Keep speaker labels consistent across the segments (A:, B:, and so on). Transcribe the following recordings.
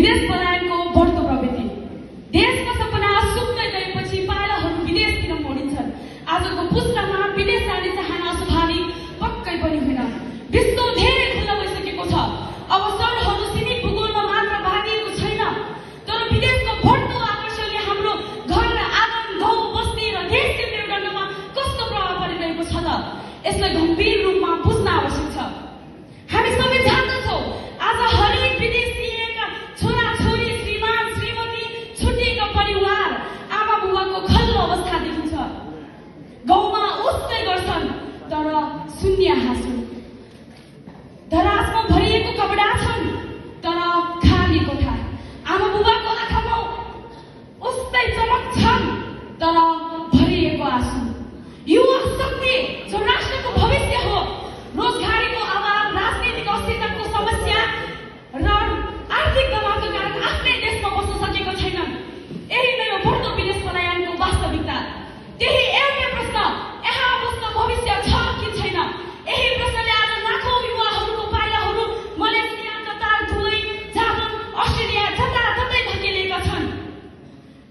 A: विदेश पलायनको बढ्दो प्रवृत्ति। देशको सपना सुक्दै गएपछि पाइलाहरू विदेशतिर मोडिन्छन्। आजको पुस्तामा विदेश जाने चाहना स्वाभाविक पक्कै पनि होइन। विश्व धेरै खुल्ला भइसकेको छ। अवसरहरू सीमित भूगोलमा मात्र बाँधिएको छैन, तर विदेशको बढ्दो आकर्षणले हाम्रो घर, आँगन, गाउँ, बस्ती र देशको मेरुदण्डमा कस्तो प्रभाव परिरहेको छ त यसलाई गम्भीर रूपमा बुझ्न आवश्यक छ। हामी सबै जान्दछौँ आज हरेक विदेशिएका छोराछोरी, श्रीमान श्रीमती, छुट्टिएका परिवार, आमा बुबाको खल्लो अवस्था देखिन्छ। गाउँमा उस्तै गर्छन् तर शून्य हाँसो। दराजमा भरिएको कपडा छन् तर खाली कोठा। आमा बुबाको आँखामा उस्तै चमक छन् तर भरिएको आँसु। युवा शक्ति जो राष्ट्रको भविष्य हो, रोजगारीको अभाव, राजनीतिक अस्थिरताको समस्या र आर्थिक दबावका कारण आफ्नै देशमा बस्न सकेको छैनन्। यही नै हो बढ्दो विदेश पलायनको वास्तविकता। त्यही एउटै प्रश्न, यहाँ बस्न भविष्य छ कि छैन? यही प्रश्नले आज लाखौं युवाहरूको पाइलाहरू Malaysia, Qatar, Dubai, Japan, Australia जताततै धकेलिएका छन्।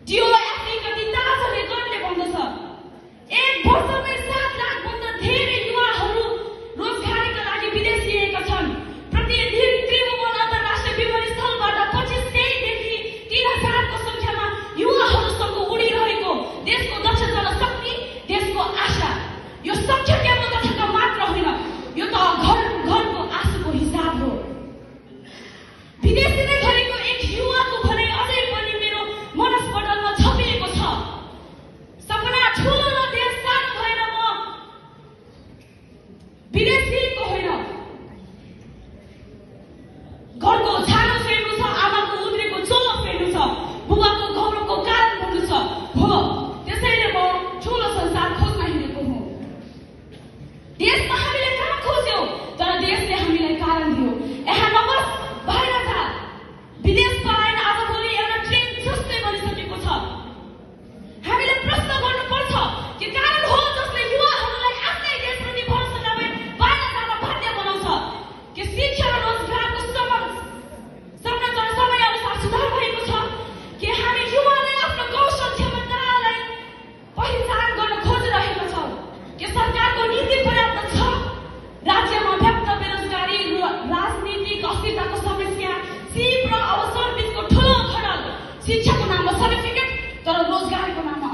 A: जियो एफ्रिका ताजले गर्दै बन्द छ। एक वर्षमै 7 लाख भन्दा धेरै युवाहरू रोजगारीका लागि विदेशिएका छन्। प्रतिदिन त्रिभुवन अन्तर्राष्ट्रिय विमानस्थलबाट 2500 देखि 3000 को संख्यामा युवाहरूसँग उडिरहेको देशको दक्ष जनशक्ति, देशको आशा। यो संख्या केवल कथाका मात्र होइन, यो त घरको आँसुको हिसाब हो। विदेशी नै गरेको एक युवाको भनाइ अझै पनि मेरो मनस्पटलमा छपिएको छ। सपना ठुलो र देश सानो भएर म विदेशीको होइन। घरको छानो फेर्नु छ, आमाको उद्रेको चोलो फेर्नु छ, बुबाको गौरवको कारण बन्नु छ। हो, त्यसैले म ठुलो संसार खोज्न हिँडेको हुँ। देशमा हामीले काम खोज्यौँ तर देशले हामीलाई कारण दियो। यहाँ नबस, बाहिर जा। विदेश पलायन आजभोलि एउटा ट्रेन्ड जस्तै बनिसकेको छ। हामीले प्रश्न गर्नुपर्छ के कारण हो जसले युवाहरूलाई आफ्नै देशप्रति भरोसा नभई बाहिर जान बाध्य बनाउँछ? के शिक्षा र रोजगारको संरचना समयअनुसार सुधार भएको छ? के हामी युवाले आफ्नो कौशल क्षमतालाई पहिचान गर्न खोजिरहेका छौँ? के सरकारको नीति पर्याप्त छ? राज्यमा व्याप्त बेरोजगारी, राजनीतिक अस्थिरताको समस्या, सिप र अवसर बीचको ठुलो खडल। शिक्षाको नाममा सर्टिफिकेट तर रोजगारीको नाममा